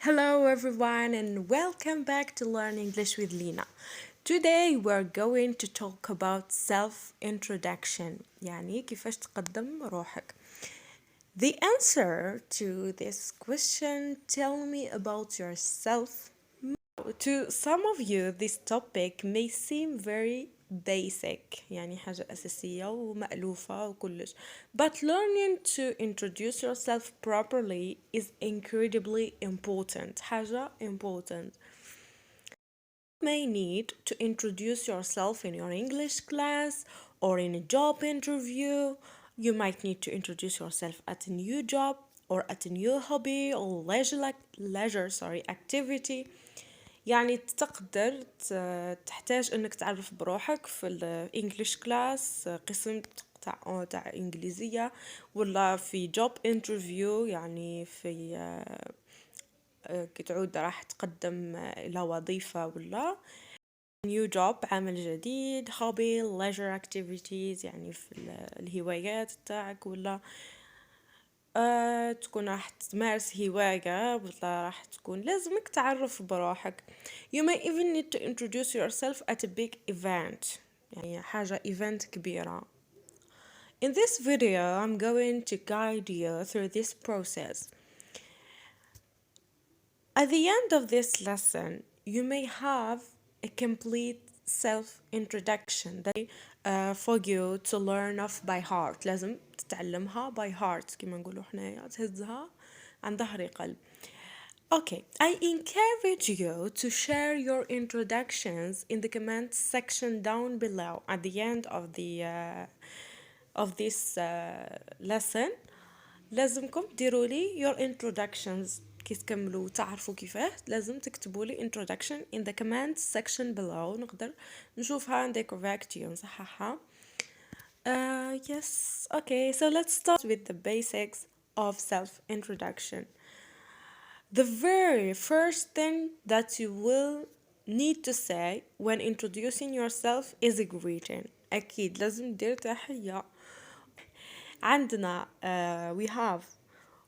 Hello everyone and welcome back to Learn English with Lina. Today we're going to talk about self-introduction يعني كيفاش تقدم روحك. The answer to this question, tell me about yourself. To some of you this topic may seem very basic يعني حاجة أساسية ومألوفة وكلش, but learning to introduce yourself properly is incredibly important. حاجة important. You may need to introduce yourself in your English class or in a job interview. You might need to introduce yourself at a new job or at a new hobby or leisure activity. يعني تقدر تحتاج انك تعرف بروحك في الانجليش كلاس, قسم تاع انجليزية, ولا في جوب انترفيو يعني في كي تعود راح تقدم الى وظيفة ولا new job, عمل جديد, hobby, leisure activities يعني في الهوايات تاعك, ولا تكون راح تمارس هواية, ولا راح تكون لازمك تعرف بروحك. You may even need to introduce yourself at a big event, يعني حاجة event كبيرة. In this video, I'm going to guide you through this process. At the end of this lesson, you may have a complete self-introduction that for you to learn off by heart. لازم تتعلمها by heart كما نقولوا حنايا, تهزها عن ظهر قلب. Okay, I encourage you to share your introductions in the comment section down below at the end of this lesson. لازمكم ديروا لي your introductions كي تكملوا تعرفوا كيفاه, لازم تكتبوا لي introduction in the comment section below, نقدر نشوفها عندك correct ونصححها. Yes, okay, so let's start with the basics of self-introduction. The very first thing that you will need to say when introducing yourself is a greeting. أكيد لازم دير تحية. عندنا we have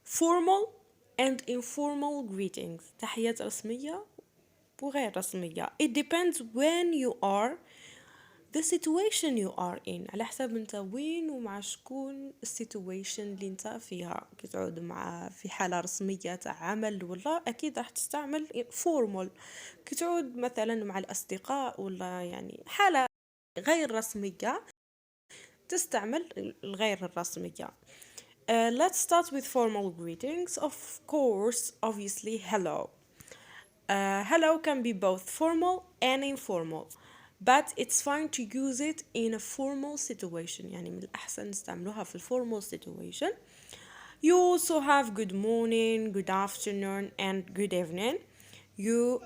formal and informal greetings, تحيات رسمية وغير رسمية. It depends when you are, the situation you are in, على حسب انت وين ومع شكون situation اللي انت فيها. كي تعود مع في حالة رسمية تاع عمل ولا اكيد راح تستعمل formal. كي تعود مثلا مع الاصدقاء ولا يعني حالة غير رسمية تستعمل الغير الرسمية. Let's start with formal greetings. Of course, obviously, hello. Hello can be both formal and informal, but it's fine to use it in a formal situation. يعني من الأحسن نستعملوها في formal situation. You also have good morning, good afternoon, and good evening. You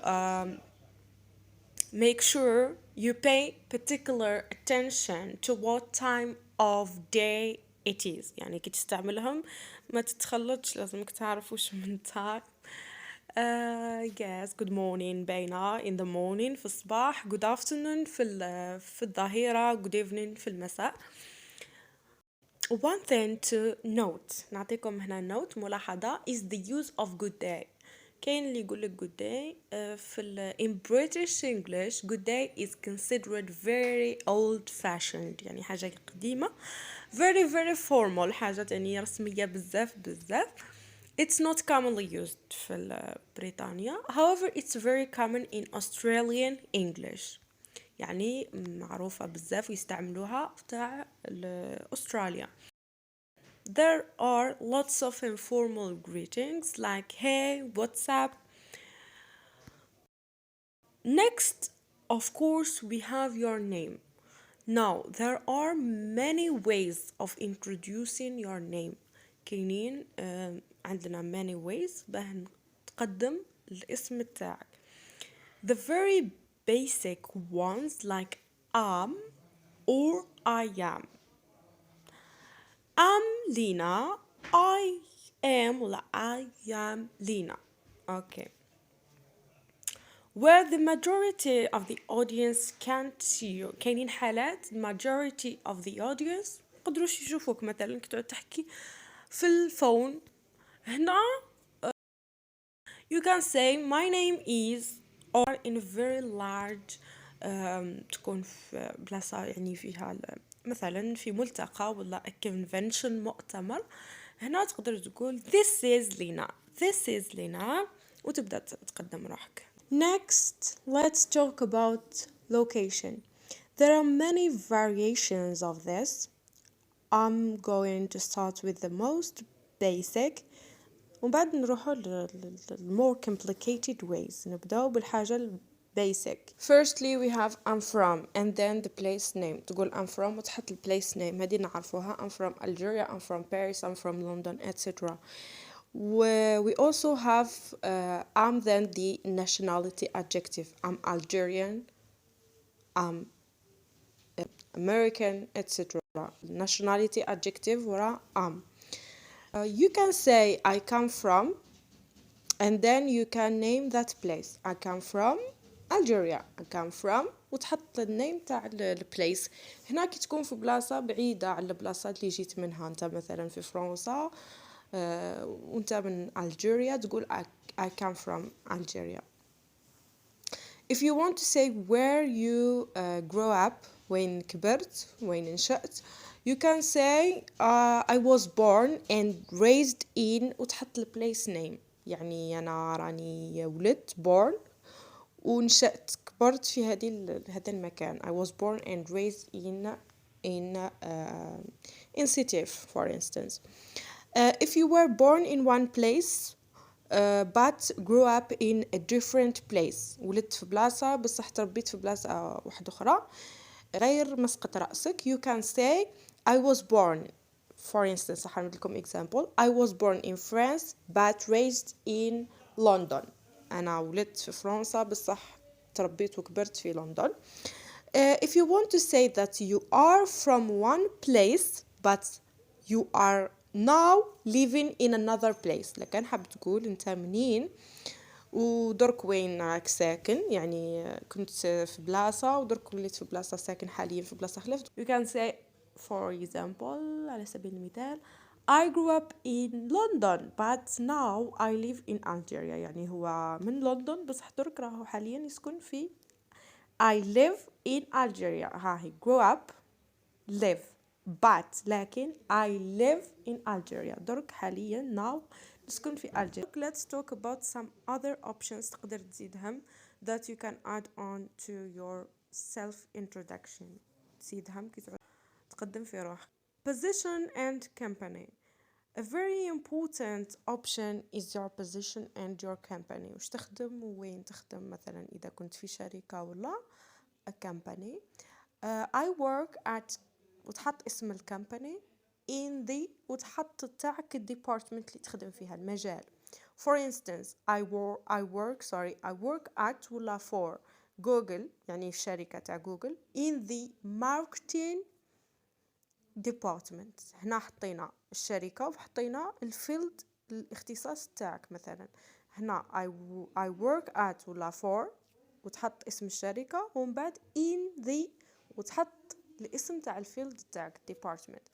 make sure you pay particular attention to what time of day it is. يعني كي تستعملهم ما تتخلطش, لازمك تعرف وش من time. Yes, good morning باينة in the morning في الصباح, good afternoon في الظهيرة, good evening في المساء. One thing to note, نعطيكم هنا note ملاحظة, is the use of good day. كاين اللي يقولك good day في in British English good day is considered very old fashioned, يعني حاجة قديمة, very formal, حاجة يعني رسمية بزاف. It's not commonly used في بريطانيا. However, it's very common in Australian English, يعني معروفة بزاف ويستعملوها تاع أستراليا. There are lots of informal greetings like hey, what's up. Next, of course, we have your name. Now, there are many ways of introducing your name. كاينين عندنا many ways باه تقدم الاسم تاعك. The very basic ones like am or I am. I'm Lina. I am ولا I am Lina. Okay. Where the majority of the audience can't see you. كاينين حالات majority of the audience قدروش يشوفوك, مثلا كي تقعد تحكي في الفون هنا You can say my name is, or in a very large تكون في بلاصة يعني فيها مثلا في ملتقى ولا a convention مؤتمر. هنا تقدر تقول this is Lina, this is Lina وتبدأ تقدم روحك. Next, let's talk about location. There are many variations of this. I'm going to start with the most basic ومن بعد نروحوا more complicated ways. نبداو بالحاجة basic. Firstly we have I'm from and then the place name. تقول I'm from وتحط place name. هذه نعرفوها. I'm from Algeria, I'm from Paris, I'm from London, etc. We also have I'm then the nationality adjective. I'm Algerian, I'm American, etc. Nationality adjective ورا am. You can say I come from and then you can name that place. I come from Algeria. I come from وتحط النيم تاع البليس. هنا كي تكون في بلاصة بعيدة على البلاصات اللي جيت منها. انت مثلا في فرنسا وانت من Algeria تقول I come from Algeria. If you want to say where you grow up وين كبرت وين نشأت, you can say I was born and raised in وتحط place name. يعني أنا راني ولدت born ونشأت كبرت في هذا المكان. I was born and raised in city, for instance. If you were born in one place but grew up in a different place, ولدت في بلاصة بصح تربيت في بلاصة واحدة أخرى غير مسقط رأسك, you can say I was born, for instance راح نعمل لكم example, I was born in France but raised in London. أنا ولدت في فرنسا بصح تربيت وكبرت في لندن. If you want to say that you are from one place but you are now living in another place, لكن حاب تقول انت منين ودرك وين راك ساكن, يعني كنت في بلاصة ودرك وليت في بلاصة ساكن حاليا في بلاصة خلفت. You can say for example على سبيل المثال I grew up in London but now I live in Algeria. يعني هو من لندن بس درك راهو حاليا يسكن في I live in Algeria. هاهي grow up live but لكن I live in Algeria. درك حاليا now نسكن في Algeria. Let's talk about some other options تقدر تزيدهم that you can add on to your self introduction. تزيدهم كي تقدم في روحك. Position and company. A very important option is your position and your company. وش تخدم وين تخدم, مثلا إذا كنت في شركة ولا a company. I work at وتحط اسم الكمباني in the وتحط تاعك department اللي تخدم فيها المجال. For instance I work at ولا for Google, يعني الشركة تاع جوجل, in the marketing department. هنا حطينا الشركة وحطينا الفيلد الاختصاص تاعك. مثلا هنا I work at ولا for وتحط اسم الشركة ومن بعد in the وتحط الاسم تاع الفيلد تاعك department.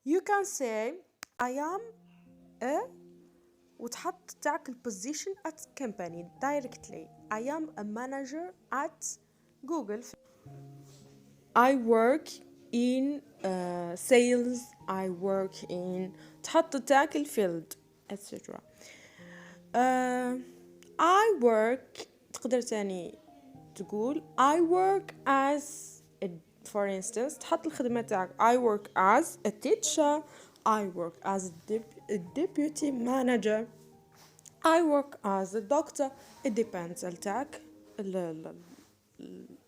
You can say I am a وتحط تاعك position at company directly. I am a manager at Google. I work in sales. I work in تحط تاعك الفيلد etc. I work تقدر تاني تقول I work as for instance تحط الخدمة تاعك I work as a teacher, I work as a deputy manager, I work as a doctor. It depends تاعك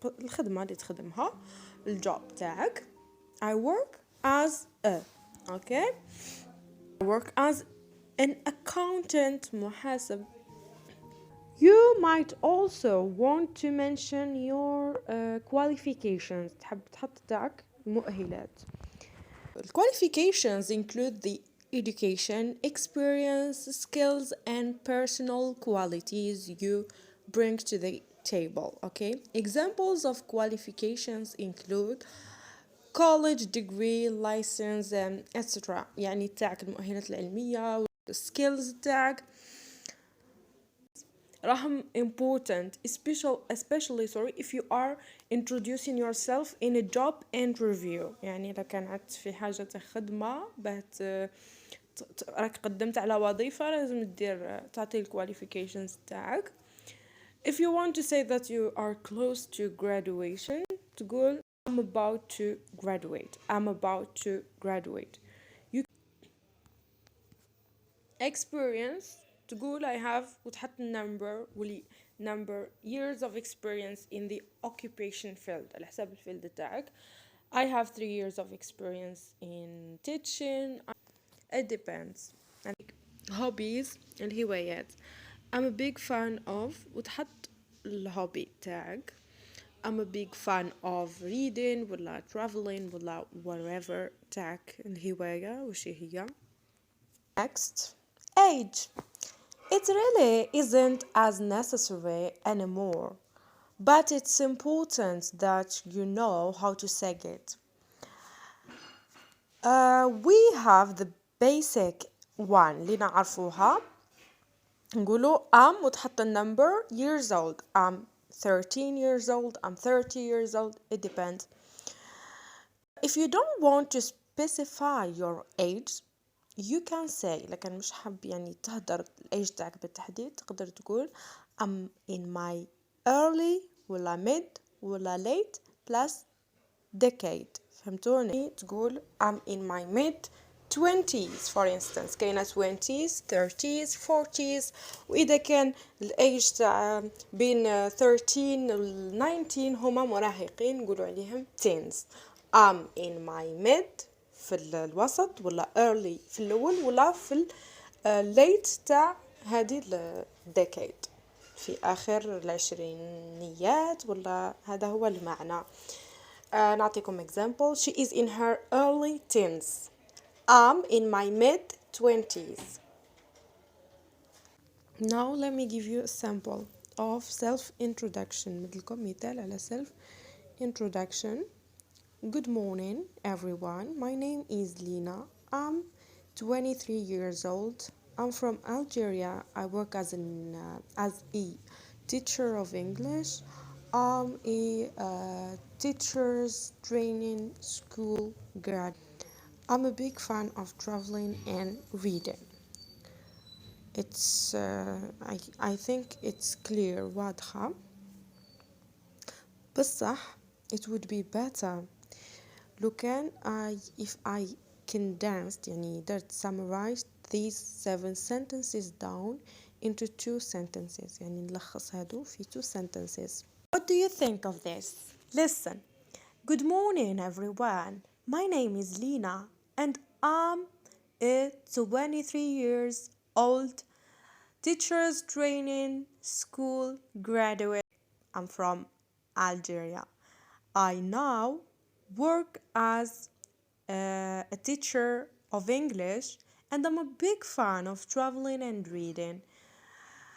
الخدمة اللي تخدمها الجوب تاعك. I work as a okay I work as an accountant محاسب. You might also want to mention your qualifications. تحب تحط تاعك المؤهلات. Qualifications include the education, experience, skills and personal qualities you bring to the table. Okay, examples of qualifications include college degree, license, etc. يعني تاعك المؤهلات العلمية skills تاعك. راهم important especially if you are introducing yourself in a job interview. يعني إذا كانت في حاجة خدمة راك قدمت على وظيفة لازم تعطي الكواليفيكيشنز تاعك. If you want to say that you are close to graduation تقول I'm about to graduate. I'm about to graduate. You experience تقول I have وتحط number years of experience in the occupation field على حساب الفيلد تاعك. I have 3 years of experience in teaching. It depends. hobbies الهوايات. I'm a big fan of وتحط الهوبي تاعك. I'm a big fan of reading ولا traveling ولا whatever تاعك الهواية وش هي. Next, age. It really isn't as necessary anymore, but it's important that you know how to say it. We have the basic one اللي نعرفوها. نقولوا I'm وتحط number years old. I'm 13 years old. I'm 30 years old. It depends. If you don't want to specify your age, you can say لكن مش حاب يعني تهدر الage تاعك بالتحديد تقدر تقول I'm in my early ولا mid ولا late plus decade. فهمتوني؟ تقول I'm in my mid 20s for instance. كاينة 20s 30s 40s. وإذا كان الage تاع بين 13 و 19 هما مراهقين نقولوا عليهم teens. I'm in my mid في الوسط ولا early في الأول ولا في late تاع هذه decade في آخر العشرينيات ولا هذا هو المعنى. نعطيكم example. She is in her early teens. I'm in my mid-20s. Now let me give you a sample of self-introduction. مدلكم مثال على self-introduction. Good morning, everyone. My name is Lina. I'm 23 years old. I'm from Algeria. I work as a teacher of English. I'm a teacher's training school grad. I'm a big fan of traveling and reading. It's I think it's clear واضحة. بصح it would be better لو كان if I condensed يعني درت summarized these 7 sentences down into 2 sentences يعني نلخص هادو في 2 sentences. What do you think of this? Listen. Good morning everyone. My name is Lina and I'm a 23 years old teacher's training school graduate. I'm from Algeria. I now work as a teacher of English and I'm a big fan of traveling and reading.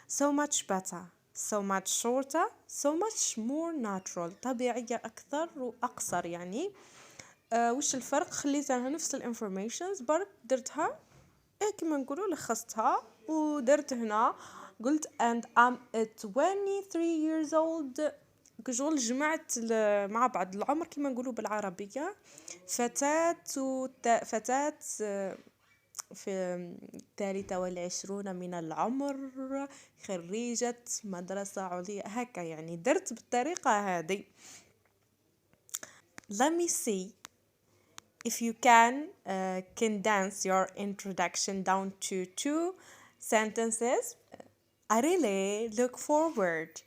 So much better, so much shorter, so much more natural. طبيعية أكثر وأقصر يعني. وش الفرق؟ خليتها نفس الانفورميشنز برك درتها كما نقولوا لخصتها ودرت هنا قلت and I'm a 23 years old. كشغل جمعت مع بعض العمر كما نقولوا بالعربية فتاة في 23 من العمر خريجة مدرسة عليا هكا يعني درت بالطريقة هذه. Let me see if you can condense your introduction down to 2 sentences. I really look forward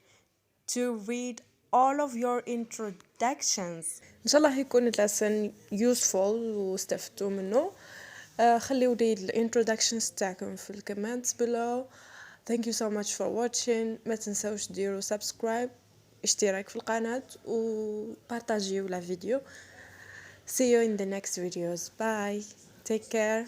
to read all of your introductions. إن شاء الله يكون اللسن useful واستفدتوا منه. خليوا لي الانترودكشنز تاعكم في الكومنتس below. Thank you so much for watching. ما تنسوش ديروا سبسكرايب اشتراك في القناة وبارتاجيو لا فيديو. See you in the next videos. Bye. Take care.